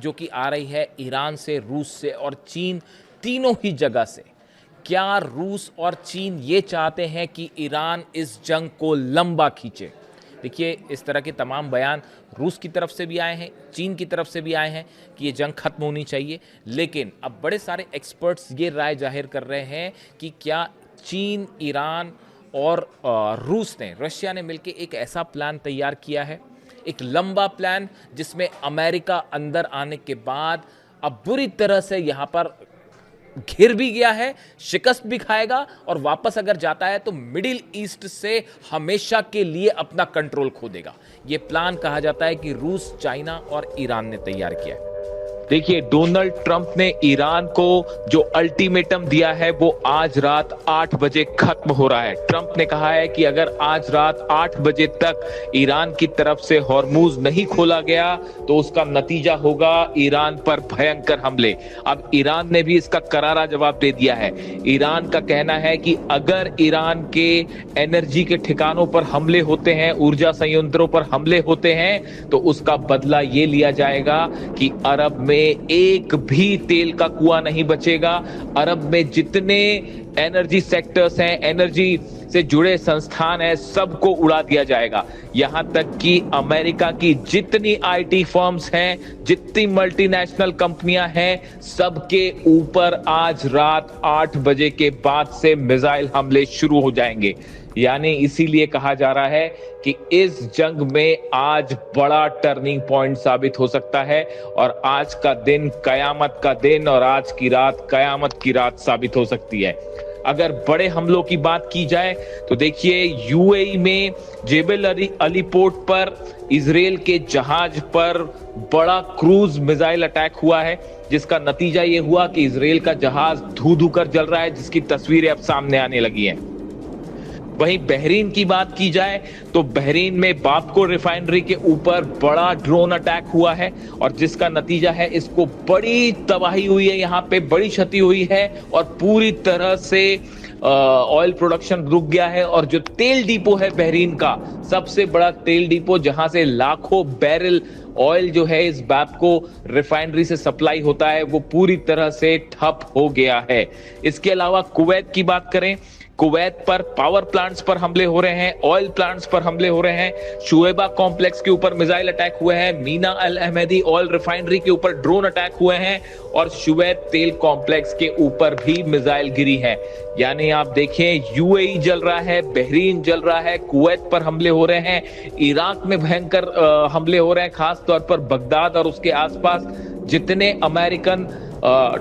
जो कि आ रही है ईरान से, रूस से और चीन, तीनों ही जगह से। क्या रूस और चीन ये चाहते हैं कि ईरान इस जंग को लंबा खींचे? देखिए, इस तरह के तमाम बयान रूस की तरफ से भी आए हैं, चीन की तरफ से भी आए हैं कि ये जंग खत्म होनी चाहिए। लेकिन अब बड़े सारे एक्सपर्ट्स ये राय जाहिर कर रहे हैं कि क्या चीन, ईरान और रूस ने, रशिया ने मिलकर एक ऐसा प्लान तैयार किया है, एक लंबा प्लान, जिसमें अमेरिका अंदर आने के बाद अब बुरी तरह से यहां पर घिर भी गया है, शिकस्त भी खाएगा और वापस अगर जाता है तो मिडिल ईस्ट से हमेशा के लिए अपना कंट्रोल खो देगा। यह प्लान कहा जाता है कि रूस, चाइना और ईरान ने तैयार किया है। देखिए, डोनाल्ड ट्रंप ने ईरान को जो अल्टीमेटम दिया है वो आज रात 8 बजे खत्म हो रहा है। ट्रंप ने कहा है कि अगर आज रात 8 बजे तक ईरान की तरफ से हॉर्मूज नहीं खोला गया तो उसका नतीजा होगा ईरान पर भयंकर हमले। अब ईरान ने भी इसका करारा जवाब दे दिया है। ईरान का कहना है कि अगर ईरान के एनर्जी के ठिकानों पर हमले होते हैं, ऊर्जा संयंत्रों पर हमले होते हैं, तो उसका बदला ये लिया जाएगा कि अरब में एक भी तेल का कुआं नहीं बचेगा। अरब में जितने एनर्जी सेक्टर्स हैं, एनर्जी से जुड़े संस्थान हैं, सबको उड़ा दिया जाएगा। यहां तक कि अमेरिका की जितनी आईटी फर्म्स हैं, जितनी मल्टीनेशनल कंपनियां हैं, सबके ऊपर आज रात 8 बजे के बाद से मिसाइल हमले शुरू हो जाएंगे। यानी इसीलिए कहा जा रहा है कि इस जंग में आज बड़ा टर्निंग पॉइंट साबित हो सकता है और आज का दिन कयामत का दिन और आज की रात कयामत की रात साबित हो सकती है। अगर बड़े हमलों की बात की जाए तो देखिए, यूएई में जेबल अली पोर्ट पर इजराइल के जहाज पर बड़ा क्रूज मिसाइल अटैक हुआ है, जिसका नतीजा यह हुआ कि इजराइल का जहाज धू धू कर जल रहा है, जिसकी तस्वीरें अब सामने आने लगी हैं। वहीं बहरीन की बात की जाए तो बहरीन में बापको रिफाइनरी के ऊपर बड़ा ड्रोन अटैक हुआ है और जिसका नतीजा है इसको बड़ी तबाही हुई है, यहाँ पे बड़ी क्षति हुई है और पूरी तरह से ऑयल प्रोडक्शन रुक गया है। और जो तेल डिपो है बहरीन का, सबसे बड़ा तेल डिपो जहां से लाखों बैरल ऑयल जो है इस बापको रिफाइनरी से सप्लाई होता है, वो पूरी तरह से ठप हो गया है। इसके अलावा कुवैत की बात करें, कुवैत पर पावर प्लांट्स पर हमले हो रहे हैं, ऑयल प्लांट्स पर हमले हो रहे हैं, शुएबा कॉम्प्लेक्स के ऊपर मिसाइल अटैक हुए हैं, मीना अल अहमदी ऑयल रिफाइनरी के ऊपर ड्रोन अटैक हुए हैं और शुवैत तेल कॉम्प्लेक्स के ऊपर भी मिसाइल गिरी है। यानी आप देखें, यूएई जल रहा है, बहरीन जल रहा है, कुवैत पर हमले हो रहे हैं, इराक में भयंकर हमले हो रहे हैं, खास तौर पर बगदाद और उसके आसपास जितने अमेरिकन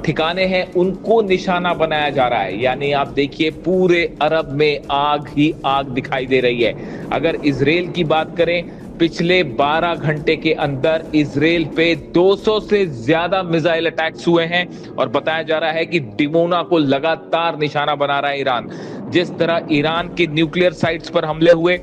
ठिकाने हैं उनको निशाना बनाया जा रहा है। यानी आप देखिए, पूरे अरब में आग ही आग दिखाई दे रही है। अगर इजराइल की बात करें, पिछले 12 घंटे के अंदर इजराइल पे 200 से ज्यादा मिसाइल अटैक्स हुए हैं और बताया जा रहा है कि डिमोना को लगातार निशाना बना रहा है ईरान। जिस तरह ईरान के न्यूक्लियर साइट्स पर हमले हुए,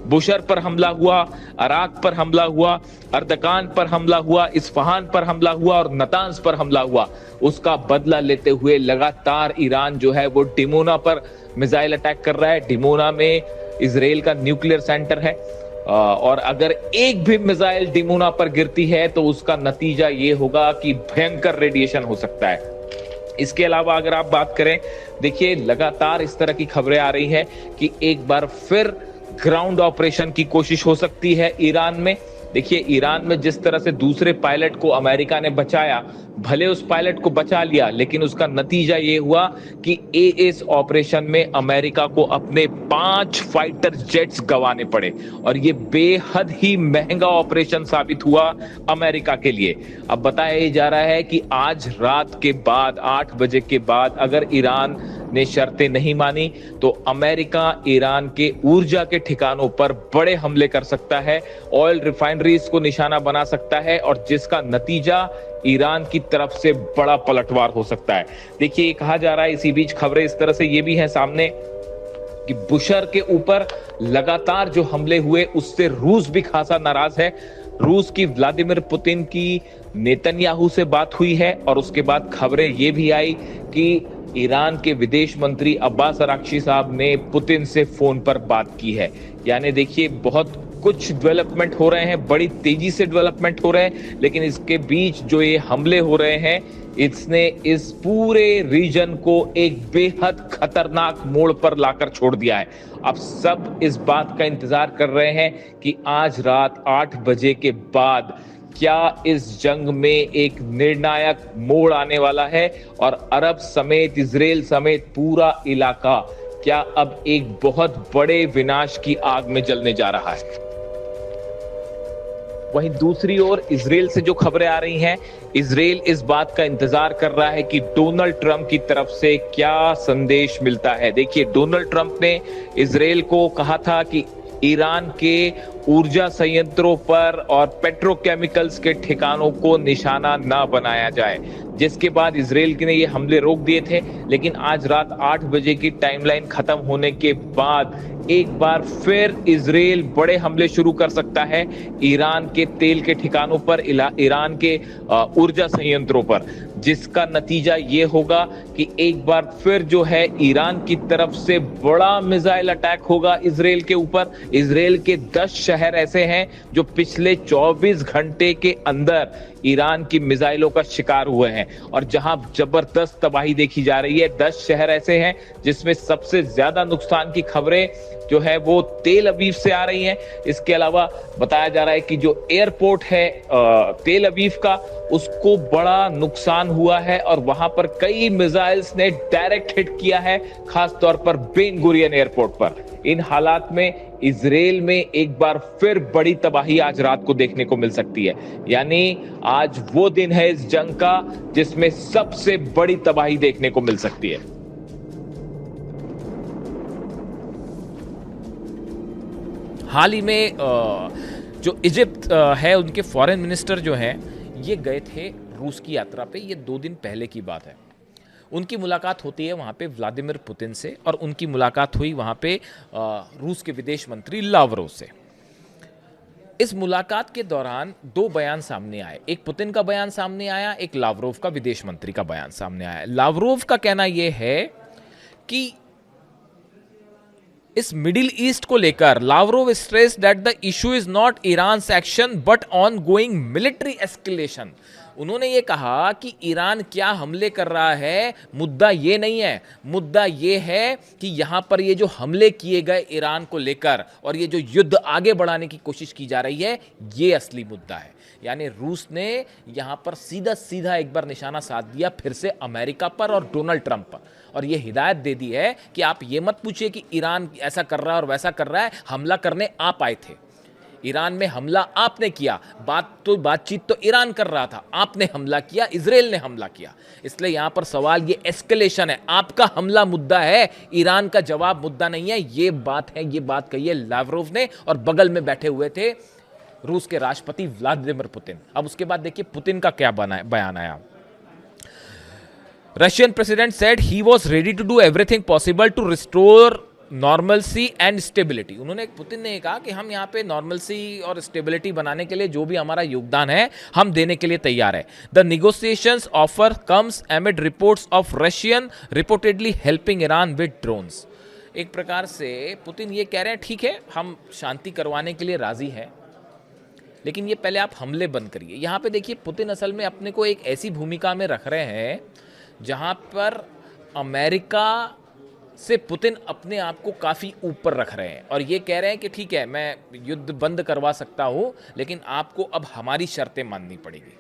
बुशर पर हमला हुआ, अराक पर हमला हुआ, अर्दकान पर हमला हुआ, इस्फहान पर हमला हुआ और नतांज पर हमला हुआ, उसका बदला लेते हुए लगातार ईरान जो है वो डिमोना पर मिसाइल अटैक कर रहा है। डिमोना में इजराइल का न्यूक्लियर सेंटर है और अगर एक भी मिसाइल डिमोना पर गिरती है तो उसका नतीजा ये होगा कि भयंकर रेडिएशन हो सकता है। इसके अलावा अगर आप बात करें, देखिए लगातार इस तरह की खबरें आ रही है कि एक बार फिर ग्राउंड ऑपरेशन की कोशिश हो सकती है ईरान में। देखिए, ईरान में जिस तरह से दूसरे पायलट को अमेरिका ने बचाया, भले उस पायलट को बचा लिया, लेकिन उसका नतीजा ये हुआ कि इस ऑपरेशन में अमेरिका को अपने 5 फाइटर जेट्स गंवाने पड़े और ये बेहद ही महंगा ऑपरेशन साबित हुआ अमेरिका के लिए। अब बताया जा रहा है कि आज रात के बाद 8 बजे के बाद अगर ईरान ने शर्तें नहीं मानी तो अमेरिका ईरान के ऊर्जा के ठिकानों पर बड़े हमले कर सकता है, ऑयल रिफाइनरीज को निशाना बना सकता है और जिसका नतीजा ईरान की तरफ से बड़ा पलटवार हो सकता है। देखिए, कहा जा रहा है इसी बीच खबरें इस तरह से ये भी हैं सामने कि बुशर के ऊपर लगातार जो हमले हुए उससे रूस भी खासा नाराज है। रूस की व्लादिमीर पुतिन की नेतन्याहू से बात हुई है और उसके बाद खबरें ये भी आई कि ईरान के विदेश मंत्री अब्बास अराक्ची साहब ने पुतिन से फोन पर बात की है। यानी देखिए, बहुत कुछ डेवलपमेंट हो रहे हैं, बड़ी तेजी से डेवलपमेंट हो रहे हैं, लेकिन इसके बीच जो ये हमले हो रहे हैं, इसने इस पूरे रीजन को एक बेहद खतरनाक मोड़ पर लाकर छोड़ दिया है। अब सब इस बात का इंतजार कर रहे हैं कि आज रात 8 बजे के बाद क्या इस जंग में एक निर्णायक मोड़ आने वाला है और अरब समेत, इजराइल समेत पूरा इलाका क्या अब एक बहुत बड़े विनाश की आग में जलने जा रहा है। वहीं दूसरी ओर इजराइल से जो खबरें आ रही हैं, इजराइल इस बात का इंतजार कर रहा है कि डोनाल्ड ट्रंप की तरफ से क्या संदेश मिलता है। देखिए, डोनाल्ड ट्रंप ने इजराइल को कहा था कि ईरान के ऊर्जा संयंत्रों पर और पेट्रोकेमिकल्स के ठिकानों को निशाना ना बनाया जाए, जिसके बाद इजराइल ने ये हमले रोक दिए थे। लेकिन आज रात 8 बजे की टाइमलाइन खत्म होने के बाद एक बार फिर इजराइल बड़े हमले शुरू कर सकता है ईरान के तेल के ठिकानों पर, ईरान के ऊर्जा संयंत्रों पर, जिसका नतीजा ये होगा कि एक बार फिर जो है ईरान की तरफ से बड़ा मिसाइल अटैक होगा इजराइल के ऊपर। इजराइल के 10 शहर ऐसे हैं जो पिछले 24 घंटे के अंदर ईरान की मिसाइलों का शिकार हुए हैं और जहां जबरदस्त तबाही देखी जा रही है। 10 शहर ऐसे हैं जिसमें सबसे ज्यादा नुकसान की खबरें जो है वो तेल अवीव से आ रही हैं। इसके अलावा बताया जा रहा है कि जो एयरपोर्ट है तेल अवीव का, उसको बड़ा नुकसान हुआ है और वहां पर कई मिसाइल्स ने डायरेक्ट हिट किया है, खास तौर पर बेन गुरियन एयरपोर्ट पर। इन हालात में इजराइल में एक बार फिर बड़ी तबाही आज रात को देखने को मिल सकती है। यानी आज वो दिन है इस जंग का जिसमें सबसे बड़ी तबाही देखने को मिल सकती है। हाल ही में जो इजिप्ट है, उनके फॉरेन मिनिस्टर जो हैं, ये गए थे रूस की यात्रा पे। ये 2 दिन पहले की बात है। उनकी मुलाकात होती है वहाँ पे व्लादिमीर पुतिन से और उनकी मुलाकात हुई वहाँ पे रूस के विदेश मंत्री लावरोव से। इस मुलाकात के दौरान 2 बयान सामने आए। एक पुतिन का बयान सामने आया, एक लावरोव का विदेश मंत्री का बयान सामने आया। लावरोव का कहना यह है कि इस मिडिल ईस्ट को लेकर Lavrov stress that the issue is not Iran action but on going military escalation. उन्होंने ये कहा कि ईरान क्या हमले कर रहा है, मुद्दा ये नहीं है। मुद्दा ये है कि यहां पर ये जो हमले किए गए ईरान को लेकर और ये जो युद्ध आगे बढ़ाने की कोशिश की जा रही है, ये असली मुद्दा है। यानी रूस ने यहां पर सीधा सीधा एक बार निशाना साध दिया फिर से अमेरिका पर और डोनाल्ड ट्रंप पर, और ये हिदायत दे दी है कि आप ये मत पूछिए कि ईरान ऐसा कर रहा है और वैसा कर रहा है, हमला करने आप आए थे। ईरान में हमला आपने किया, बातचीत तो ईरान कर रहा था, आपने हमला किया, इजराइल ने हमला किया। इसलिए यहां पर सवाल ये एस्केलेशन है, आपका हमला मुद्दा है, ईरान का जवाब मुद्दा नहीं है। ये बात है, ये बात कही है लावरोव ने, और बगल में बैठे हुए थे रूस के राष्ट्रपति व्लादिमीर पुतिन। अब उसके बाद देखिए पुतिन का क्या बयान आया। Russian president said he was ready to do everything possible to restore normalcy and stability. उन्होंने, पुतिन ने कहा कि हम यहाँ पे नॉर्मलसी और स्टेबिलिटी बनाने के लिए जो भी हमारा योगदान है हम देने के लिए तैयार है। The negotiations offer comes एमिड reports of Russian reportedly helping Iran with drones. एक प्रकार से पुतिन ये कह रहे हैं ठीक है, हम शांति करवाने के लिए राजी हैं, लेकिन ये पहले आप हमले बंद करिए। यहाँ पे देखिए पुतिन असल में अपने को एक ऐसी भूमिका में रख रहे हैं जहाँ पर अमेरिका से पुतिन अपने आप को काफ़ी ऊपर रख रहे हैं और ये कह रहे हैं कि ठीक है, मैं युद्ध बंद करवा सकता हूँ, लेकिन आपको अब हमारी शर्तें माननी पड़ेगी।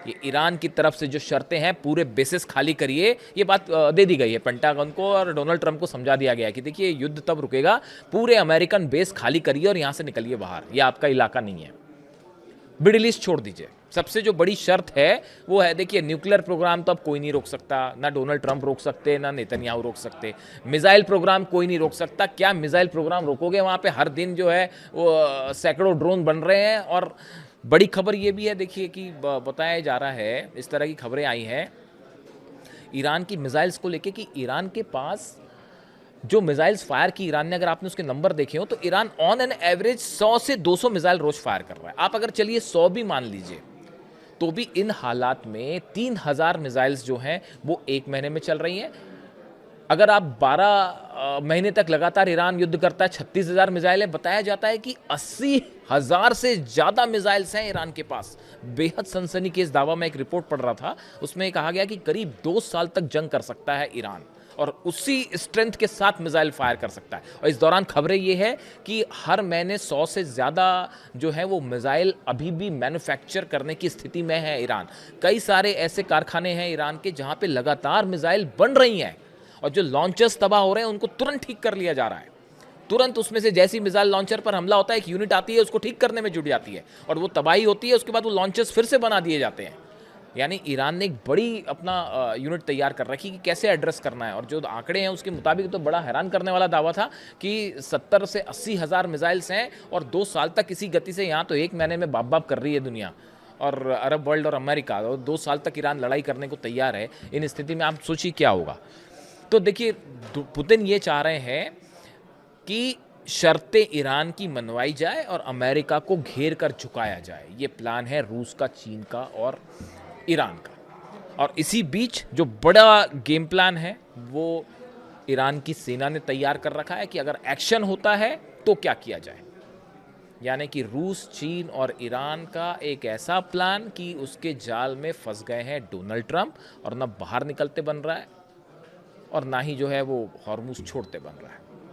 ये ईरान की तरफ से जो शर्तें हैं, पूरे बेसिस खाली करिए, ये बात दे दी गई है पेंटागन को और डोनाल्ड ट्रंप को समझा दिया गया है कि देखिए युद्ध तब रुकेगा, पूरे अमेरिकन बेस खाली करिए और यहाँ से निकलिए बाहर, ये आपका इलाका नहीं है, मिडिल ईस्ट छोड़ दीजिए। सबसे जो बड़ी शर्त है वो है, देखिए न्यूक्लियर प्रोग्राम तो अब कोई नहीं रोक सकता, ना डोनाल्ड ट्रंप रोक सकते, ना नेतन्याहू रोक सकते। मिसाइल प्रोग्राम कोई नहीं रोक सकता। क्या मिसाइल प्रोग्राम रोकोगे? वहाँ पे हर दिन जो है वो सैकड़ों ड्रोन बन रहे हैं। और बड़ी खबर ये भी है देखिए कि बताया जा रहा है, इस तरह की खबरें आई हैं ईरान की मिसाइल्स को लेके कि ईरान के पास जो मिसाइल्स फायर की ईरान ने, अगर आपने उसके नंबर देखे हो तो ईरान ऑन एन एवरेज 100 से 200 मिसाइल रोज फायर कर रहा है। आप अगर चलिए 100 भी मान लीजिए तो भी इन हालात में 3000 मिसाइल्स जो हैं वो 1 महीने में चल रही हैं। अगर आप 12 महीने तक लगातार ईरान युद्ध करता है, 36,000 मिसाइलें, बताया जाता है कि 80,000 से ज़्यादा मिसाइल्स हैं ईरान के पास। बेहद सनसनीखेज दावा, में एक रिपोर्ट पढ़ रहा था, उसमें कहा गया कि करीब 2 साल तक जंग कर सकता है ईरान और उसी स्ट्रेंथ के साथ मिसाइल फायर कर सकता है। और इस दौरान खबरें ये है कि हर महीने 100 से ज़्यादा जो है वो मिसाइल अभी भी मैन्युफैक्चर करने की स्थिति में है ईरान। कई सारे ऐसे कारखाने हैं ईरान के जहाँ पे लगातार मिसाइल बन रही हैं और जो लॉन्चर्स तबाह हो रहे हैं उनको तुरंत ठीक कर लिया जा रहा है। तुरंत उसमें से जैसी मिसाइल लॉन्चर पर हमला होता है, एक यूनिट आती है, उसको ठीक करने में जुट जाती है और वो तबाही होती है, उसके बाद वो लॉन्चर्स फिर से बना दिए जाते हैं। यानी ईरान ने एक बड़ी अपना यूनिट तैयार कर रखी कि कैसे एड्रेस करना है। और जो आंकड़े हैं उसके मुताबिक तो बड़ा हैरान करने वाला दावा था कि 70 से 80 हज़ार मिसाइल्स हैं और 2 साल तक इसी गति से, यहाँ तो 1 महीने में बाप बाप कर रही है दुनिया और अरब वर्ल्ड और अमेरिका, और 2 साल तक ईरान लड़ाई करने को तैयार है। इन स्थिति में आप सोचिए क्या होगा। तो देखिए, पुतिन ये चाह रहे हैं कि शर्तें ईरान की मनवाई जाए और अमेरिका को घेर कर झुकाया जाए। ये प्लान है रूस का, चीन का और ईरान का। और इसी बीच जो बड़ा गेम प्लान है वो ईरान की सेना ने तैयार कर रखा है कि अगर एक्शन होता है तो क्या किया जाए। यानी कि रूस, चीन और ईरान का एक ऐसा प्लान कि उसके जाल में फंस गए हैं डोनाल्ड ट्रंप और ना बाहर निकलते बन रहा है और ना ही जो है वो हॉर्मुज़ छोड़ते बन रहा है।